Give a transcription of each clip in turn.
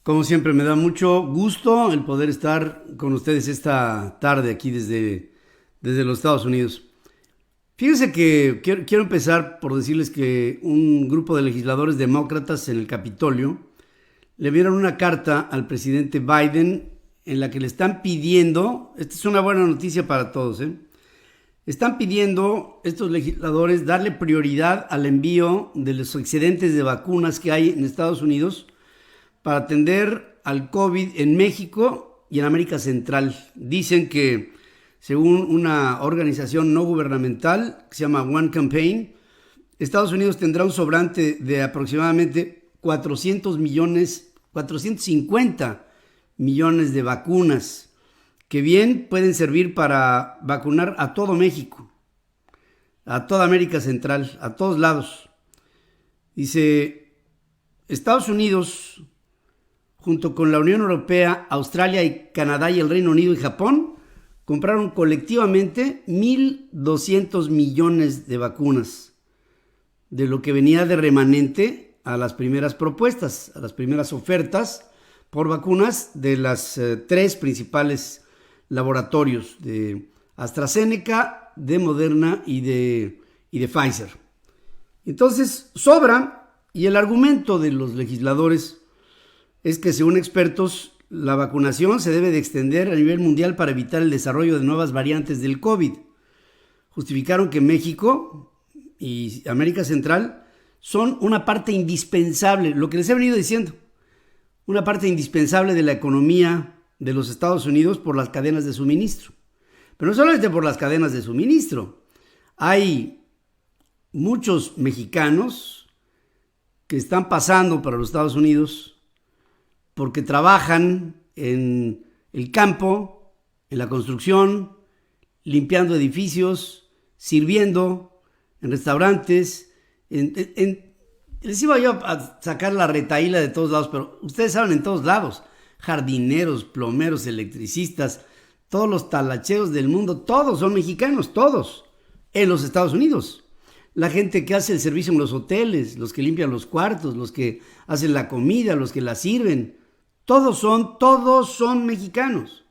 Como siempre, me da mucho gusto el poder estar con ustedes esta tarde aquí desde los Estados Unidos. Fíjense que quiero empezar por decirles que un grupo de legisladores demócratas en el Capitolio le enviaron una carta al presidente Biden en la que le están pidiendo, esta es una buena noticia para todos, están pidiendo estos legisladores darle prioridad al envío de los excedentes de vacunas que hay en Estados Unidos para atender al COVID en México y en América Central. Dicen que, según una organización no gubernamental que se llama One Campaign, Estados Unidos tendrá un sobrante de aproximadamente 450 millones de vacunas, que bien pueden servir para vacunar a todo México, a toda América Central, a todos lados. Dice, Estados Unidos, junto con la Unión Europea, Australia y Canadá y el Reino Unido y Japón, compraron colectivamente 1.200 millones de vacunas, de lo que venía de remanente a las primeras propuestas, a las primeras ofertas por vacunas de las tres principales laboratorios, de AstraZeneca, de Moderna y de Pfizer. Entonces, sobra, y el argumento de los legisladores es que, según expertos, la vacunación se debe de extender a nivel mundial para evitar el desarrollo de nuevas variantes del COVID. Justificaron que México y América Central son una parte indispensable, lo que les he venido diciendo, una parte indispensable de la economía de los Estados Unidos por las cadenas de suministro. Pero no solamente por las cadenas de suministro, hay muchos mexicanos que están pasando para los Estados Unidos porque trabajan en el campo, en la construcción, limpiando edificios, sirviendo en restaurantes. Les iba yo a sacar la retahíla de todos lados, pero ustedes saben, en todos lados, jardineros, plomeros, electricistas, todos los talacheros del mundo, todos son mexicanos, todos, en los Estados Unidos. La gente que hace el servicio en los hoteles, los que limpian los cuartos, los que hacen la comida, los que la sirven, todos son mexicanos.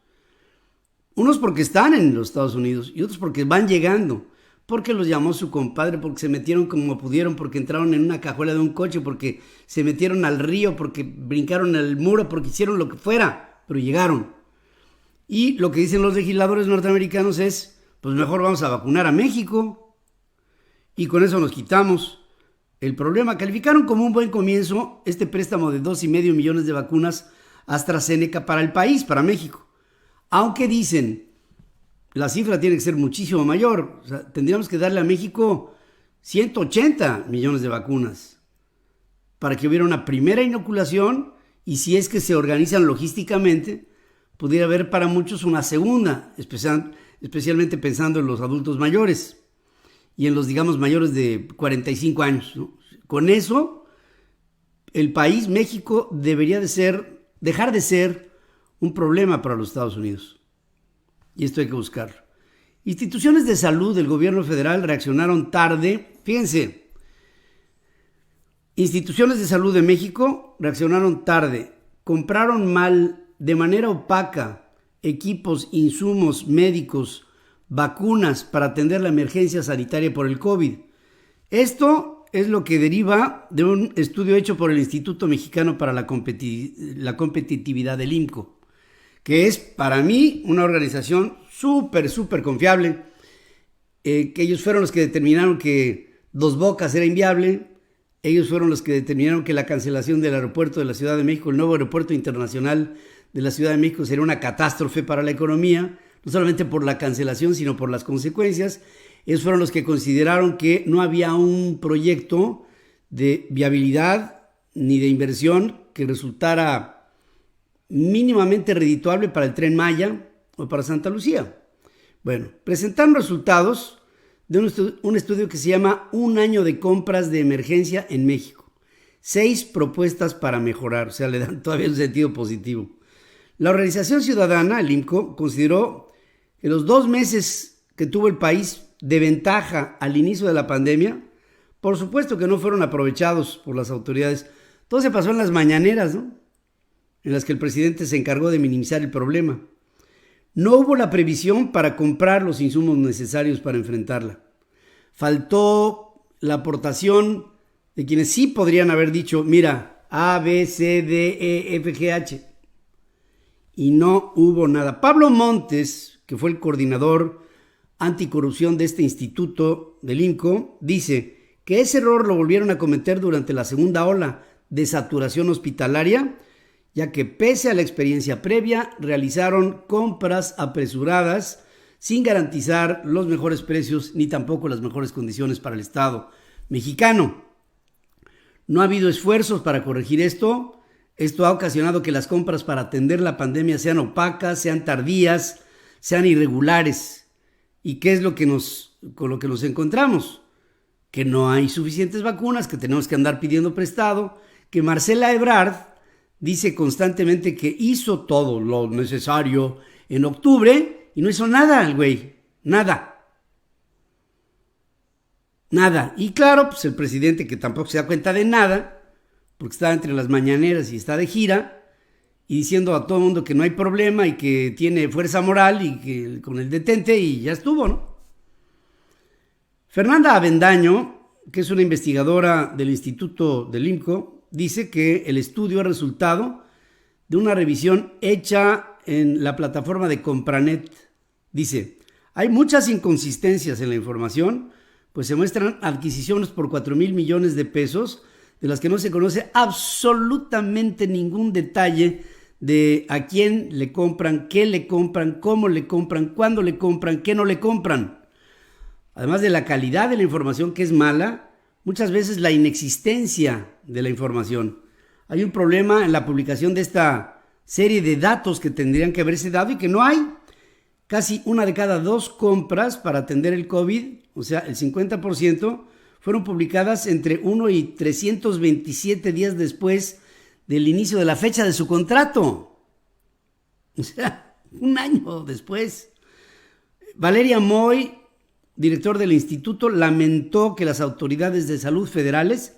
Unos porque están en los Estados Unidos y otros porque van llegando, porque los llamó su compadre, porque se metieron como pudieron, porque entraron en una cajuela de un coche, porque se metieron al río, porque brincaron el muro, porque hicieron lo que fuera, pero llegaron. Y lo que dicen los legisladores norteamericanos es, pues mejor vamos a vacunar a México y con eso nos quitamos el problema. Calificaron como un buen comienzo este préstamo de 2,5 millones de vacunas AstraZeneca para el país, para México. Aunque dicen, la cifra tiene que ser muchísimo mayor. O sea, tendríamos que darle a México 180 millones de vacunas para que hubiera una primera inoculación y, si es que se organizan logísticamente, pudiera haber para muchos una segunda, especialmente pensando en los adultos mayores y en los, digamos, mayores de 45 años, ¿no? Con eso, el país, México, debería dejar de ser un problema para los Estados Unidos. Y esto hay que buscarlo. Instituciones de salud del gobierno federal reaccionaron tarde. Fíjense, instituciones de salud de México reaccionaron tarde, compraron mal, de manera opaca, equipos, insumos médicos, vacunas para atender la emergencia sanitaria por el COVID. Esto es lo que deriva de un estudio hecho por el Instituto Mexicano para la Competitividad del IMCO, que es para mí una organización súper confiable, que ellos fueron los que determinaron que Dos Bocas era inviable, ellos fueron los que determinaron que la cancelación del aeropuerto de la Ciudad de México, el nuevo aeropuerto internacional de la Ciudad de México, sería una catástrofe para la economía, no solamente por la cancelación, sino por las consecuencias. Ellos fueron los que consideraron que no había un proyecto de viabilidad ni de inversión que resultara mínimamente redituable para el Tren Maya o para Santa Lucía. Bueno, presentaron resultados de un estudio que se llama Un año de compras de emergencia en México. 6 propuestas para mejorar, o sea, le dan todavía un sentido positivo. La organización ciudadana, el IMCO, consideró que los 2 meses que tuvo el país de ventaja al inicio de la pandemia, por supuesto que no fueron aprovechados por las autoridades. Todo se pasó en las mañaneras, ¿no? en las que el presidente se encargó de minimizar el problema. No hubo la previsión para comprar los insumos necesarios para enfrentarla. Faltó la aportación de quienes sí podrían haber dicho, mira, A, B, C, D, E, F, G, H. Y no hubo nada. Pablo Montes, que fue el coordinador anticorrupción de este instituto del INCO, dice que ese error lo volvieron a cometer durante la segunda ola de saturación hospitalaria, ya que pese a la experiencia previa, realizaron compras apresuradas sin garantizar los mejores precios ni tampoco las mejores condiciones para el Estado mexicano. No ha habido esfuerzos para corregir esto. Esto ha ocasionado que las compras para atender la pandemia sean opacas, sean tardías, sean irregulares. ¿Y qué es con lo que nos encontramos? Que no hay suficientes vacunas, que tenemos que andar pidiendo prestado, que Marcela Ebrard dice constantemente que hizo todo lo necesario en octubre y no hizo nada el güey, nada. Nada. Y claro, pues el presidente, que tampoco se da cuenta de nada, porque está entre las mañaneras y está de gira, y diciendo a todo el mundo que no hay problema y que tiene fuerza moral y que con el detente y ya estuvo, ¿no? Fernanda Avendaño, que es una investigadora del Instituto del INCO, dice que el estudio es resultado de una revisión hecha en la plataforma de Compranet. Dice, hay muchas inconsistencias en la información, pues se muestran adquisiciones por 4,000 millones de pesos, de las que no se conoce absolutamente ningún detalle de a quién le compran, qué le compran, cómo le compran, cuándo le compran, qué no le compran. Además de la calidad de la información, que es mala, muchas veces la inexistencia de la información. Hay un problema en la publicación de esta serie de datos que tendrían que haberse dado y que no hay. Casi una de cada 2 compras para atender el COVID, o sea, el 50%, fueron publicadas entre 1 y 327 días después del inicio de la fecha de su contrato. O sea, un año después. Valeria Moy, director del instituto, lamentó que las autoridades de salud federales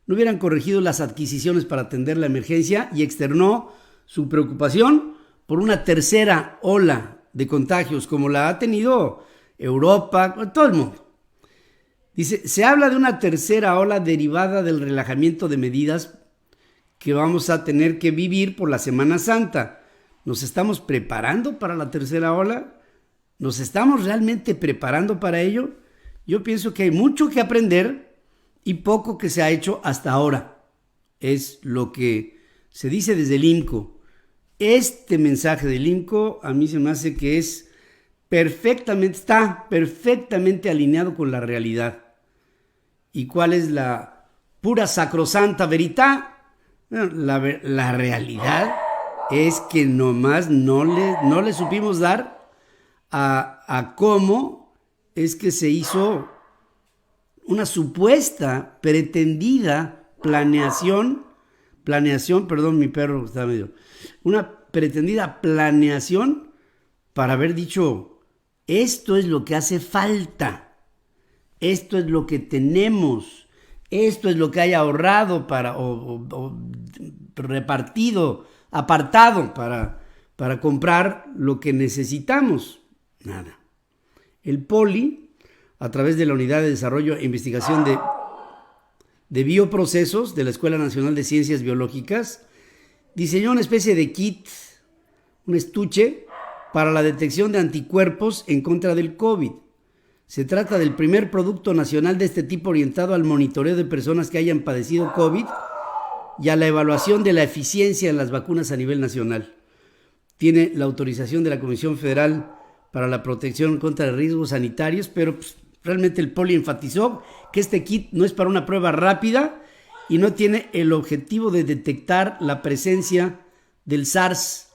no hubieran corregido las adquisiciones para atender la emergencia y externó su preocupación por una tercera ola de contagios como la ha tenido Europa, todo el mundo. Dice, se habla de una tercera ola derivada del relajamiento de medidas que vamos a tener que vivir por la Semana Santa. ¿Nos estamos preparando para la tercera ola? ¿Nos estamos realmente preparando para ello? Yo pienso que hay mucho que aprender y poco que se ha hecho hasta ahora. Es lo que se dice desde el INCO. Este mensaje del INCO a mí se me hace que está perfectamente alineado con la realidad. ¿Y cuál es la pura sacrosanta verità? La realidad es que nomás no le supimos dar a cómo es que se hizo una supuesta, pretendida planeación, mi perro está una pretendida planeación para haber dicho, esto es lo que hace falta, esto es lo que tenemos, esto es lo que hay ahorrado o repartido, apartado para comprar lo que necesitamos. Nada. El Poli, a través de la Unidad de Desarrollo e Investigación de Bioprocesos de la Escuela Nacional de Ciencias Biológicas, diseñó una especie de kit, un estuche, para la detección de anticuerpos en contra del COVID. Se trata del primer producto nacional de este tipo orientado al monitoreo de personas que hayan padecido COVID y a la evaluación de la eficiencia en las vacunas a nivel nacional. Tiene la autorización de la Comisión Federal para la Protección contra Riesgos Sanitarios, pero realmente el Poli enfatizó que este kit no es para una prueba rápida y no tiene el objetivo de detectar la presencia del SARS,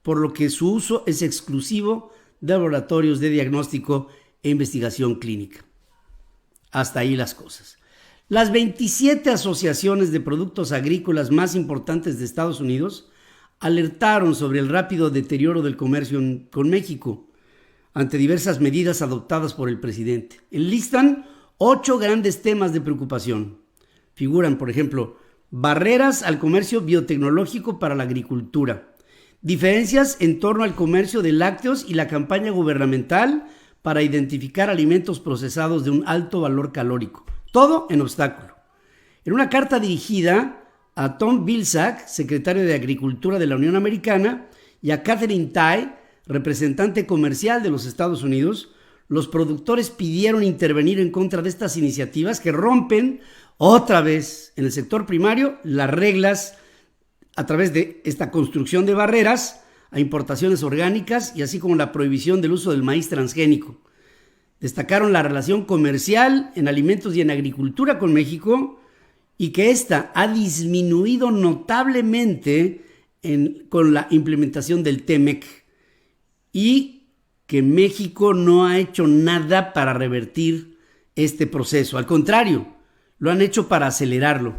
por lo que su uso es exclusivo de laboratorios de diagnóstico e investigación clínica. Hasta ahí las cosas. Las 27 asociaciones de productos agrícolas más importantes de Estados Unidos alertaron sobre el rápido deterioro del comercio con México ante diversas medidas adoptadas por el presidente. Enlistan 8 grandes temas de preocupación. Figuran, por ejemplo, barreras al comercio biotecnológico para la agricultura, diferencias en torno al comercio de lácteos y la campaña gubernamental para identificar alimentos procesados de un alto valor calórico. Todo en obstáculo. En una carta dirigida a Tom Vilsack, secretario de Agricultura de la Unión Americana, y a Katherine Tai, representante comercial de los Estados Unidos, los productores pidieron intervenir en contra de estas iniciativas que rompen otra vez en el sector primario las reglas a través de esta construcción de barreras a importaciones orgánicas y así como la prohibición del uso del maíz transgénico. Destacaron la relación comercial en alimentos y en agricultura con México y que ésta ha disminuido notablemente con la implementación del TEMEC y que México no ha hecho nada para revertir este proceso. Al contrario, lo han hecho para acelerarlo.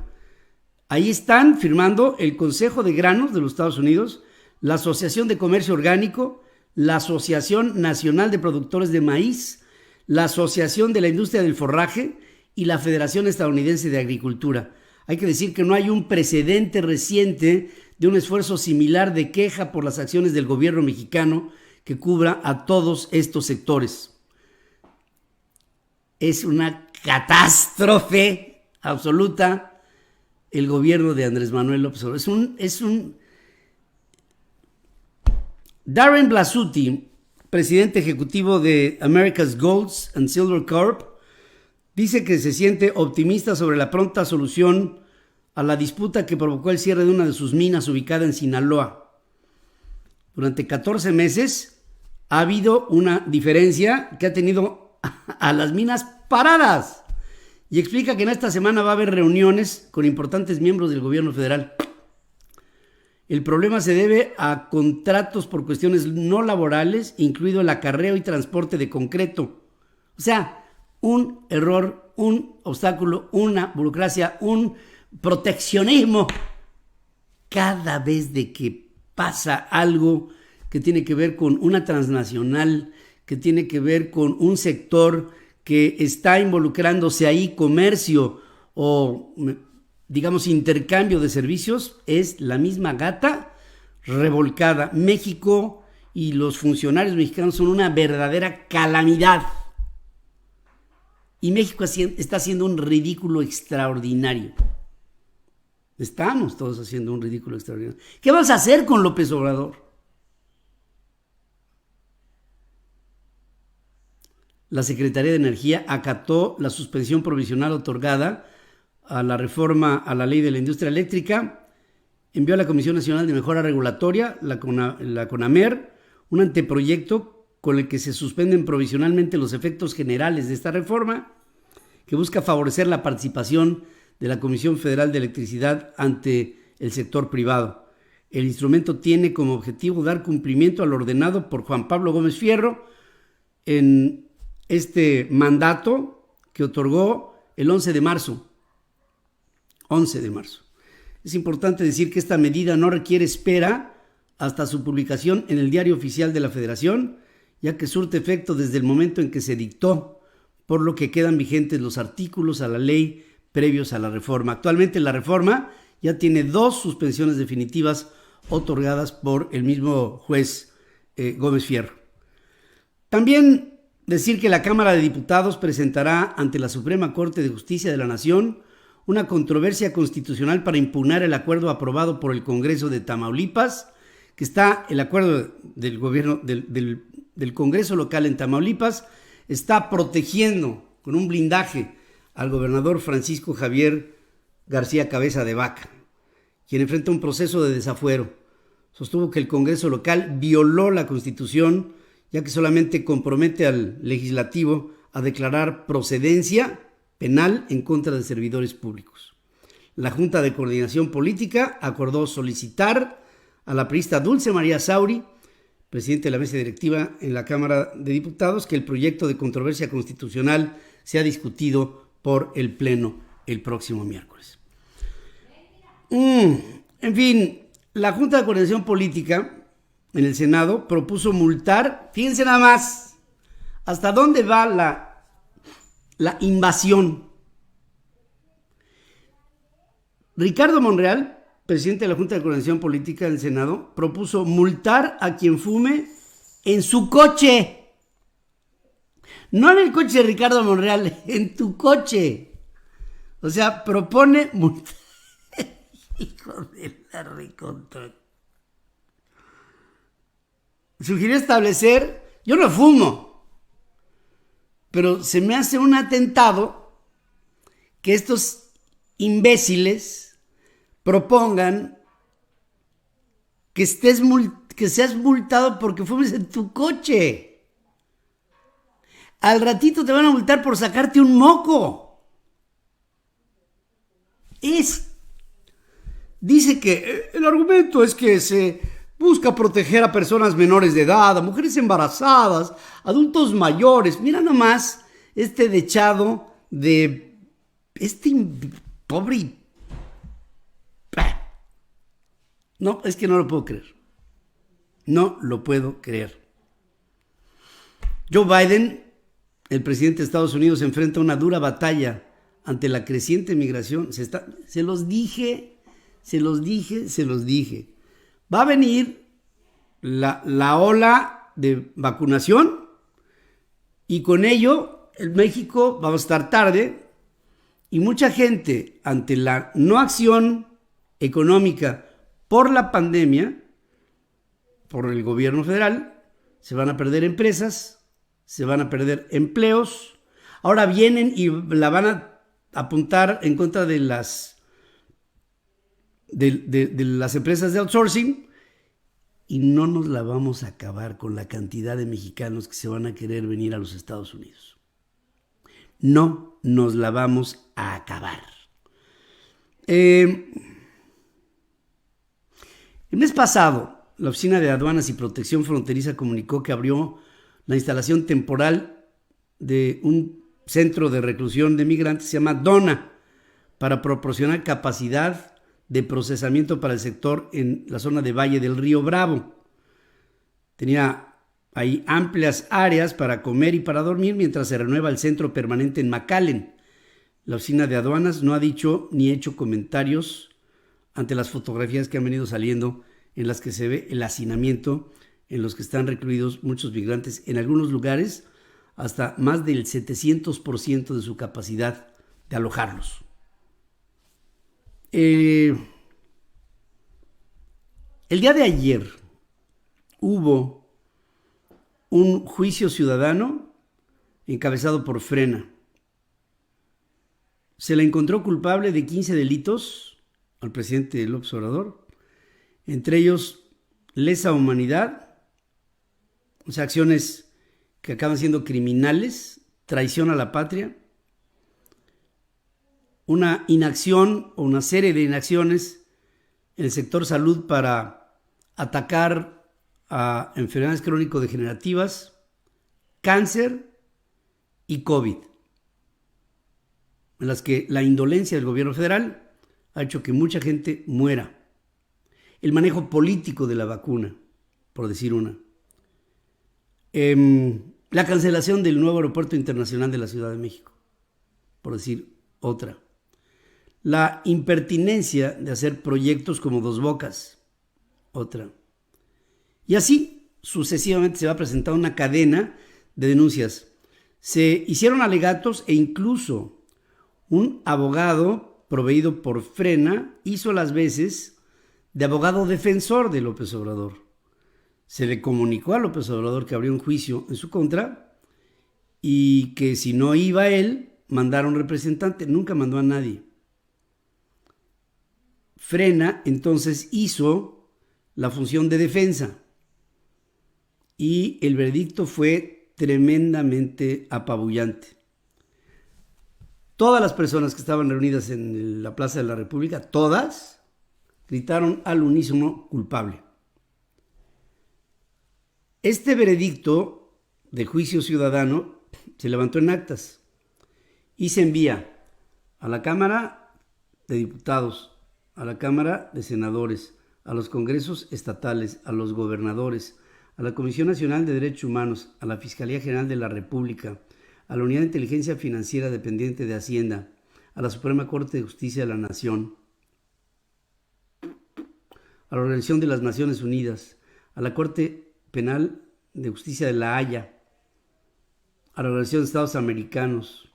Ahí están firmando el Consejo de Granos de los Estados Unidos, la Asociación de Comercio Orgánico, la Asociación Nacional de Productores de Maíz, la Asociación de la Industria del Forraje y la Federación Estadounidense de Agricultura. Hay que decir que no hay un precedente reciente de un esfuerzo similar de queja por las acciones del gobierno mexicano que cubra a todos estos sectores. Es una catástrofe absoluta el gobierno de Andrés Manuel López Obrador. Darren Blasutti, presidente ejecutivo de America's Golds and Silver Corp, dice que se siente optimista sobre la pronta solución a la disputa que provocó el cierre de una de sus minas ubicada en Sinaloa. Durante 14 meses ha habido una diferencia que ha tenido a las minas paradas y explica que en esta semana va a haber reuniones con importantes miembros del gobierno federal. El problema se debe a contratos por cuestiones no laborales, incluido el acarreo y transporte de concreto. O sea, un error, un obstáculo, una burocracia, un proteccionismo. Cada vez de que pasa algo que tiene que ver con una transnacional, que tiene que ver con un sector que está involucrándose ahí, comercio o digamos intercambio de servicios, es la misma gata revolcada. México y los funcionarios mexicanos son una verdadera calamidad. Y México está haciendo un ridículo extraordinario. Estamos todos haciendo un ridículo extraordinario. ¿Qué vas a hacer con López Obrador? La Secretaría de Energía acató la suspensión provisional otorgada a la reforma a la ley de la industria eléctrica, envió a la Comisión Nacional de Mejora Regulatoria, la CONAMER, un anteproyecto con el que se suspenden provisionalmente los efectos generales de esta reforma, que busca favorecer la participación de la Comisión Federal de Electricidad ante el sector privado. El instrumento tiene como objetivo dar cumplimiento al ordenado por Juan Pablo Gómez Fierro en este mandato que otorgó el 11 de marzo. Es importante decir que esta medida no requiere espera hasta su publicación en el Diario Oficial de la Federación, ya que surte efecto desde el momento en que se dictó, por lo que quedan vigentes los artículos a la ley previos a la reforma. Actualmente la reforma ya tiene 2 suspensiones definitivas otorgadas por el mismo juez Gómez Fierro. También decir que la Cámara de Diputados presentará ante la Suprema Corte de Justicia de la Nación una controversia constitucional para impugnar el acuerdo aprobado por el Congreso de Tamaulipas, que está el acuerdo del gobierno del Congreso local en Tamaulipas, está protegiendo con un blindaje al gobernador Francisco Javier García Cabeza de Vaca, quien enfrenta un proceso de desafuero. Sostuvo que el Congreso local violó la Constitución, ya que solamente compromete al legislativo a declarar procedencia penal en contra de servidores públicos. La Junta de Coordinación Política acordó solicitar a la priista Dulce María Sauri, presidente de la mesa directiva en la Cámara de Diputados, que el proyecto de controversia constitucional sea discutido por el Pleno el próximo miércoles. En fin, la Junta de Coordinación Política en el Senado propuso multar, fíjense nada más, hasta dónde va la invasión. Ricardo Monreal, presidente de la Junta de Coordinación Política del Senado, propuso multar a quien fume en su coche. No en el coche de Ricardo Monreal, en tu coche. O sea, propone multar. Hijo de la recontra. Sugirió establecer, yo no fumo, pero se me hace un atentado que estos imbéciles propongan que seas multado porque fumes en tu coche. Al ratito te van a multar por sacarte un moco. Dice que el argumento es que se busca proteger a personas menores de edad, a mujeres embarazadas, adultos mayores. Mira nomás este dechado de este pobre. No, es que no lo puedo creer. No lo puedo creer. Joe Biden, el presidente de Estados Unidos, enfrenta una dura batalla ante la creciente migración. Se los dije. Va a venir la ola de vacunación y con ello en México vamos a estar tarde y mucha gente ante la no acción económica por la pandemia, por el gobierno federal, se van a perder empresas, se van a perder empleos. Ahora vienen y la van a apuntar en contra de las empresas de outsourcing y no nos la vamos a acabar con la cantidad de mexicanos que se van a querer venir a los Estados Unidos. No nos la vamos a acabar. El mes pasado, la Oficina de Aduanas y Protección Fronteriza comunicó que abrió la instalación temporal de un centro de reclusión de migrantes, se llama DONA, para proporcionar capacidad de procesamiento para el sector en la zona de Valle del Río Bravo. Tenía ahí amplias áreas para comer y para dormir mientras se renueva el centro permanente en McAllen. La Oficina de Aduanas no ha dicho ni hecho comentarios ante las fotografías que han venido saliendo en las que se ve el hacinamiento en los que están recluidos muchos migrantes, en algunos lugares hasta más del 700% de su capacidad de alojarlos. El día de ayer hubo un juicio ciudadano encabezado por Frena. Se le encontró culpable de 15 delitos al presidente López Obrador, entre ellos lesa humanidad, o sea, acciones que acaban siendo criminales, traición a la patria, una inacción o una serie de inacciones en el sector salud para atacar a enfermedades crónico-degenerativas, cáncer y COVID, en las que la indolencia del gobierno federal ha hecho que mucha gente muera. El manejo político de la vacuna, por decir una. La cancelación del nuevo aeropuerto internacional de la Ciudad de México, por decir otra. La impertinencia de hacer proyectos como Dos Bocas, otra. Y así sucesivamente se va a presentar una cadena de denuncias. Se hicieron alegatos e incluso un abogado proveído por Frena hizo las veces de abogado defensor de López Obrador. Se le comunicó a López Obrador que habría un juicio en su contra y que si no iba él, mandara un representante. Nunca mandó a nadie. Frena entonces hizo la función de defensa y el veredicto fue tremendamente apabullante. Todas las personas que estaban reunidas en la Plaza de la República, todas, gritaron al unísono culpable. Este veredicto de juicio ciudadano se levantó en actas y se envía a la Cámara de Diputados, a la Cámara de Senadores, a los congresos estatales, a los gobernadores, a la Comisión Nacional de Derechos Humanos, a la Fiscalía General de la República, a la Unidad de Inteligencia Financiera dependiente de Hacienda, a la Suprema Corte de Justicia de la Nación, a la Organización de las Naciones Unidas, a la Corte Penal de Justicia de La Haya, a la Organización de Estados Americanos,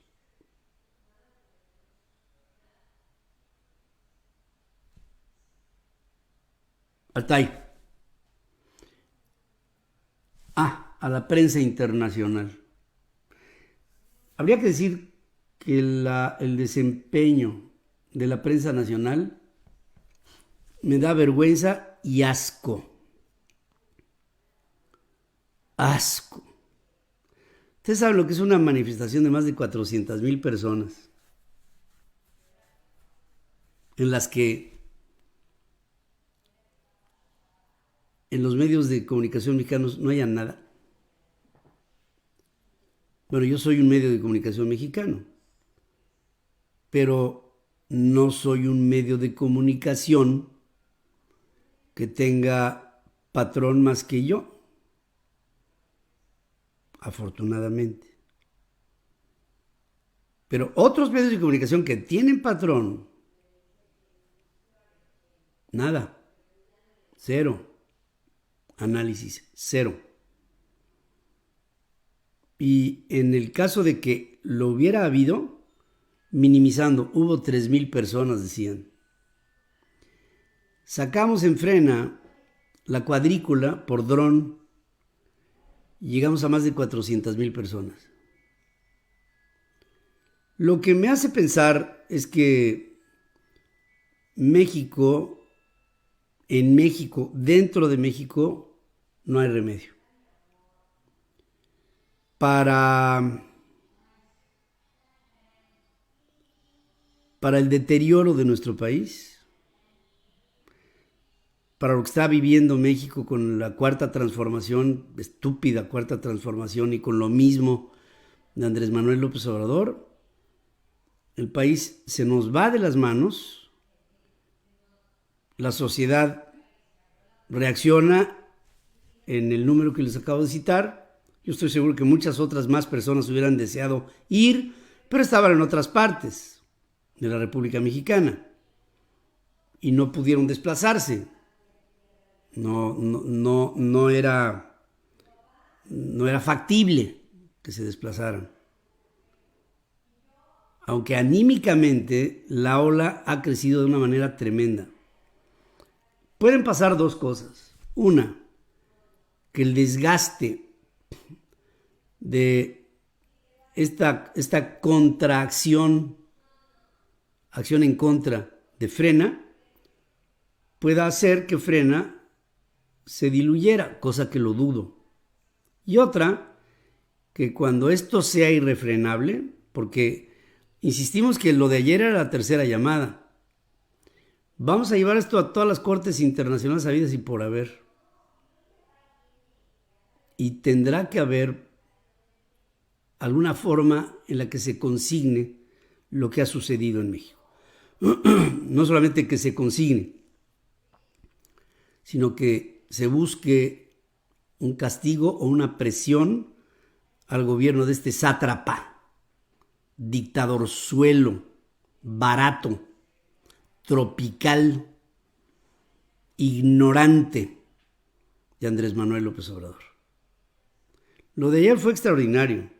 al TAI, a la prensa internacional. Habría que decir que el desempeño de la prensa nacional me da vergüenza y asco. Asco. Ustedes saben lo que es una manifestación de más de 400,000 personas, en las que en los medios de comunicación mexicanos no haya nada. Bueno, yo soy un medio de comunicación mexicano, pero no soy un medio de comunicación que tenga patrón más que yo, afortunadamente. Pero otros medios de comunicación que tienen patrón, nada, cero, análisis, cero. Y en el caso de que lo hubiera habido, minimizando, hubo 3,000 personas, decían. Sacamos en Frena la cuadrícula por dron y llegamos a más de 400,000 personas. Lo que me hace pensar es que México, en México, dentro de México, no hay remedio. Para el deterioro de nuestro país, para lo que está viviendo México con la cuarta transformación, estúpida cuarta transformación, y con lo mismo de Andrés Manuel López Obrador, el país se nos va de las manos, la sociedad reacciona en el número que les acabo de citar. Yo estoy seguro que muchas otras más personas hubieran deseado ir, pero estaban en otras partes de la República Mexicana y no pudieron desplazarse. No era factible que se desplazaran. Aunque anímicamente la ola ha crecido de una manera tremenda. Pueden pasar dos cosas. Una, que el desgaste de esta contracción, acción en contra de Frena, pueda hacer que Frena se diluyera, cosa que lo dudo. Y otra, que cuando esto sea irrefrenable, porque insistimos que lo de ayer era la tercera llamada, vamos a llevar esto a todas las cortes internacionales habidas y por haber. Y tendrá que haber alguna forma en la que se consigne lo que ha sucedido en México. No solamente que se consigne, sino que se busque un castigo o una presión al gobierno de este sátrapa, dictadorzuelo, barato, tropical, ignorante de Andrés Manuel López Obrador. Lo de ayer fue extraordinario.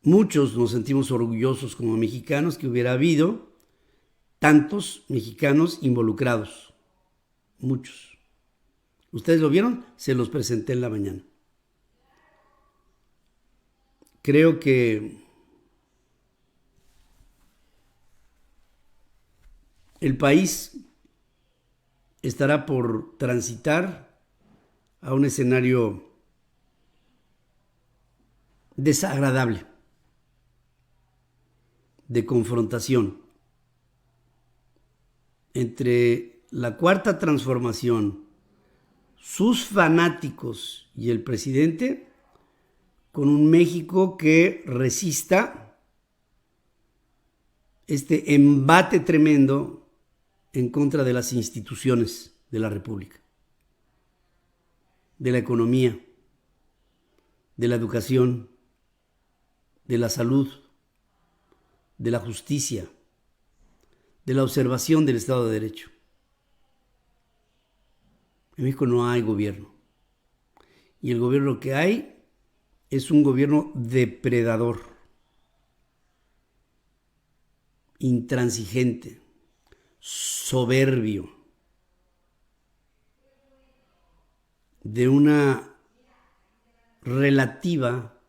Muchos nos sentimos orgullosos como mexicanos que hubiera habido tantos mexicanos involucrados. Muchos. ¿Ustedes lo vieron? Se los presenté en la mañana. Creo que el país estará por transitar a un escenario desagradable de confrontación entre la cuarta transformación, sus fanáticos y el presidente, con un México que resista este embate tremendo en contra de las instituciones de la República, de la economía, de la educación, de la salud, de la justicia, de la observación del Estado de Derecho. En México no hay gobierno. Y el gobierno que hay es un gobierno depredador, intransigente, soberbio, de una relativa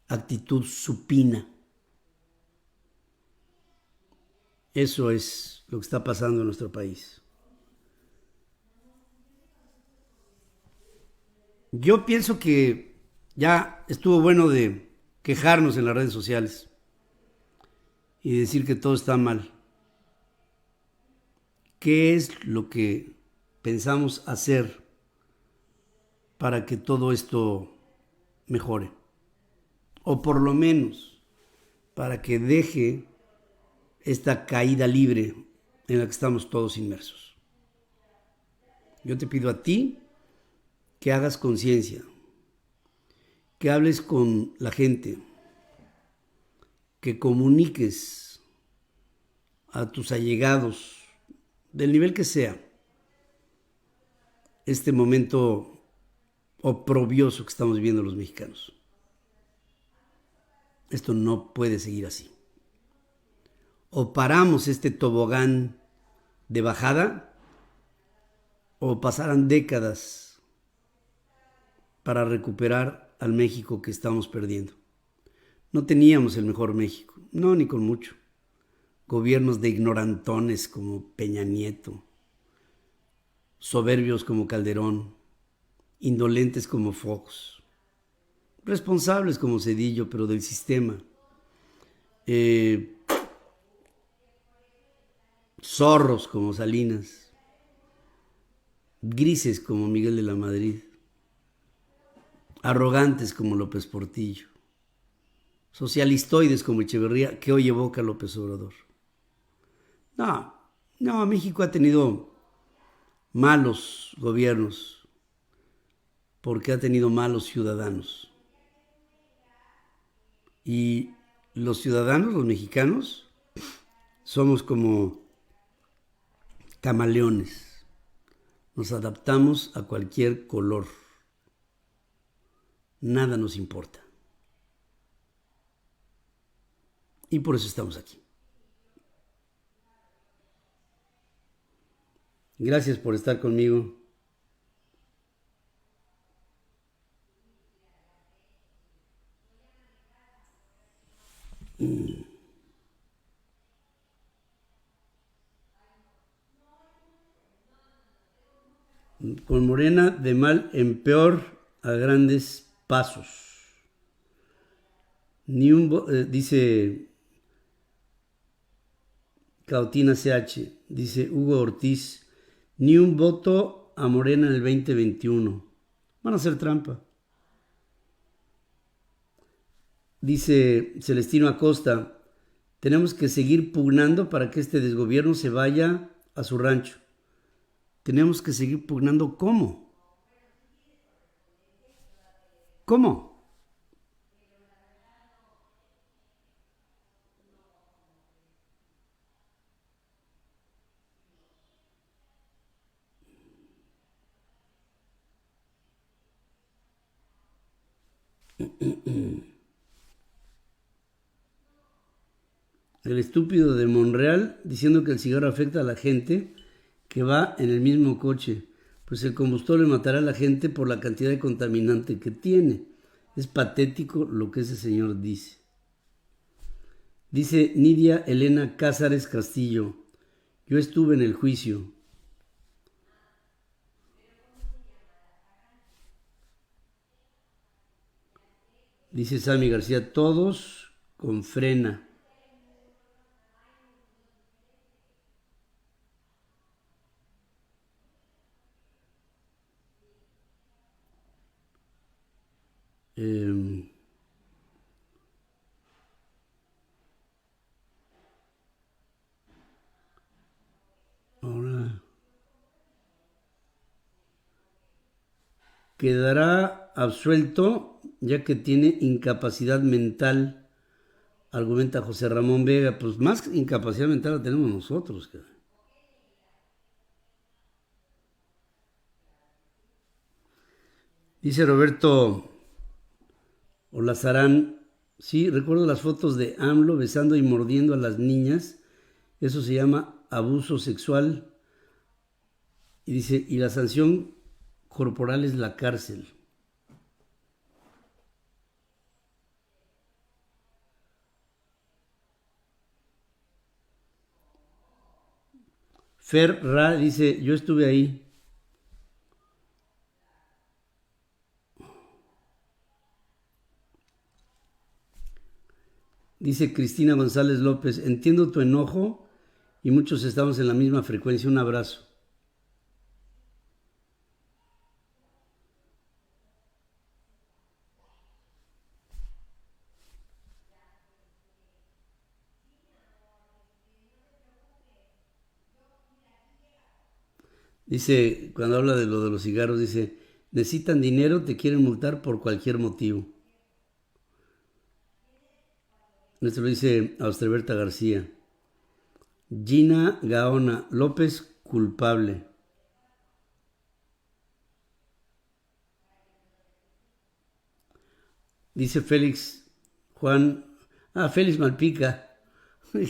actitud supina. Eso es lo que está pasando en nuestro país. Yo pienso que ya estuvo bueno de quejarnos en las redes sociales y decir que todo está mal. ¿Qué es lo que pensamos hacer para que todo esto mejore? O por lo menos para que deje esta caída libre en la que estamos todos inmersos. Yo te pido a ti que hagas conciencia, que hables con la gente, que comuniques a tus allegados, del nivel que sea, este momento oprobioso que estamos viviendo los mexicanos. Esto no puede seguir así. O paramos este tobogán de bajada, o pasarán décadas para recuperar al México que estamos perdiendo. No teníamos el mejor México, no, ni con mucho. Gobiernos de ignorantones como Peña Nieto, soberbios como Calderón, indolentes como Fox, responsables como Zedillo, pero del sistema, zorros como Salinas, grises como Miguel de la Madrid, arrogantes como López Portillo, socialistoides como Echeverría, que hoy evoca López Obrador. No, México ha tenido malos gobiernos porque ha tenido malos ciudadanos. Y los ciudadanos, los mexicanos, somos como camaleones. Nos adaptamos a cualquier color. Nada nos importa. Y por eso estamos aquí. Gracias por estar conmigo. Con Morena de mal en peor a grandes pasos. Dice Cautina CH, dice Hugo Ortiz, ni un voto a Morena en el 2021. Van a hacer trampa. Dice Celestino Acosta, tenemos que seguir pugnando para que este desgobierno se vaya a su rancho. Tenemos que seguir pugnando, ¿cómo? ¿Cómo? El estúpido de Monreal diciendo que el cigarro afecta a la gente que va en el mismo coche. Pues el combustible matará a la gente por la cantidad de contaminante que tiene. Es patético lo que ese señor dice. Dice Nidia Elena Cázares Castillo, yo estuve en el juicio. Dice Sammy García, todos con frena. Ahora quedará absuelto ya que tiene incapacidad mental, argumenta José Ramón Vega. Pues más incapacidad mental la tenemos nosotros. Dice Roberto Olazarán, sí, recuerdo las fotos de AMLO besando y mordiendo a las niñas. Eso se llama abuso sexual. Y dice, y la sanción corporal es la cárcel. Fer Ra dice, yo estuve ahí. Dice Cristina González López, entiendo tu enojo y muchos estamos en la misma frecuencia. Un abrazo. Dice, cuando habla de lo de los cigarros, dice, necesitan dinero, te quieren multar por cualquier motivo. Esto lo dice Austreberta García. Gina Gaona, López culpable. Dice Félix Juan, Félix Malpica,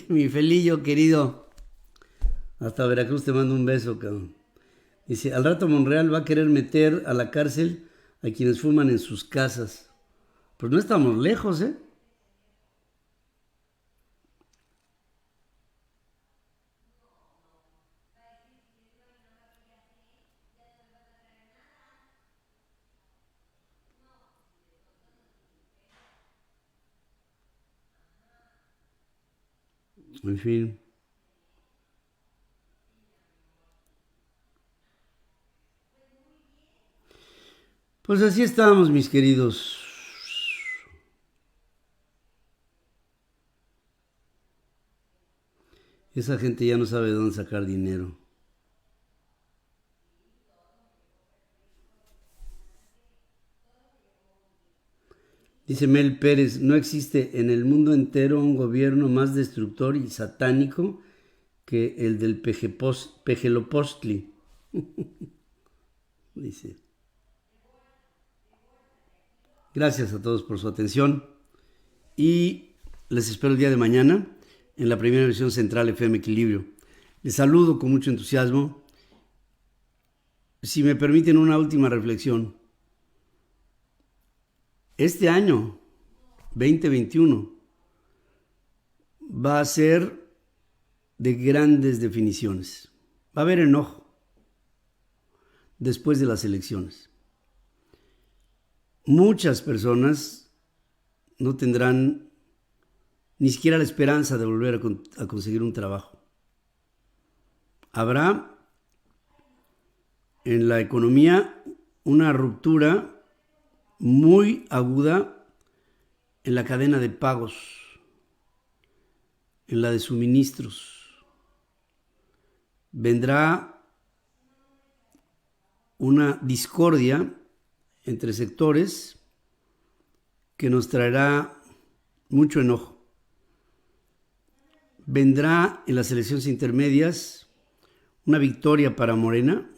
mi Felillo querido, hasta Veracruz te mando un beso, cabrón. Dice, al rato Monreal va a querer meter a la cárcel a quienes fuman en sus casas. Pues no estamos lejos, ¿eh? En fin. Pues así estamos, mis queridos. Esa gente ya no sabe de dónde sacar dinero. Dice Mel Pérez, no existe en el mundo entero un gobierno más destructor y satánico que el del Pejelopostli. Dice. Gracias a todos por su atención y les espero el día de mañana en la primera edición central FM Equilibrio. Les saludo con mucho entusiasmo. Si me permiten una última reflexión. Este año 2021 va a ser de grandes definiciones. Va a haber enojo después de las elecciones. Muchas personas no tendrán ni siquiera la esperanza de volver a conseguir un trabajo. Habrá en la economía una ruptura muy aguda en la cadena de pagos, en la de suministros. Vendrá una discordia entre sectores que nos traerá mucho enojo. Vendrá en las elecciones intermedias una victoria para Morena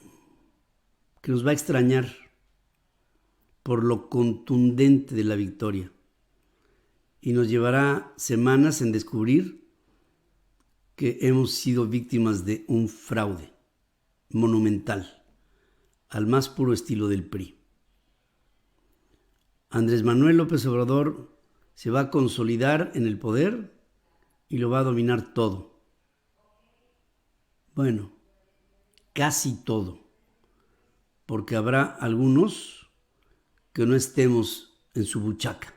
que nos va a extrañar por lo contundente de la victoria y nos llevará semanas en descubrir que hemos sido víctimas de un fraude monumental al más puro estilo del PRI. Andrés Manuel López Obrador se va a consolidar en el poder y lo va a dominar todo. Bueno, casi todo, porque habrá algunos que no estemos en su buchaca.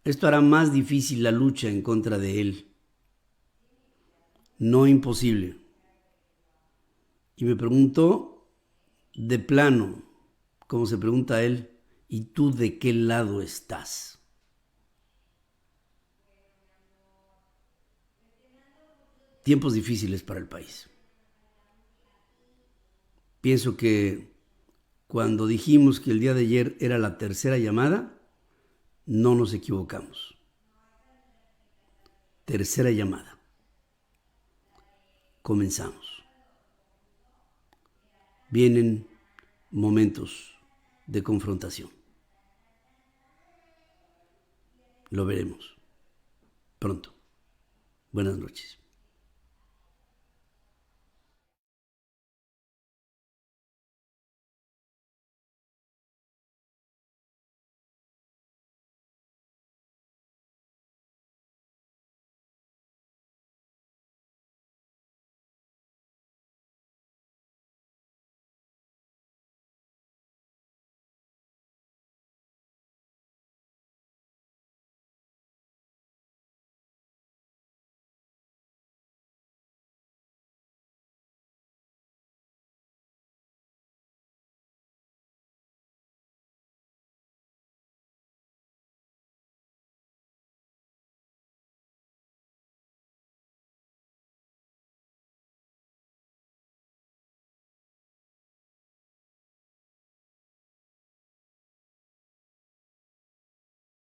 Esto hará más difícil la lucha en contra de él. No imposible. Y me pregunto de plano, como se pregunta él, ¿y tú de qué lado estás? Tiempos difíciles para el país. Pienso que cuando dijimos que el día de ayer era la tercera llamada, no nos equivocamos. Tercera llamada. Comenzamos. Vienen momentos de confrontación. Lo veremos pronto. Buenas noches.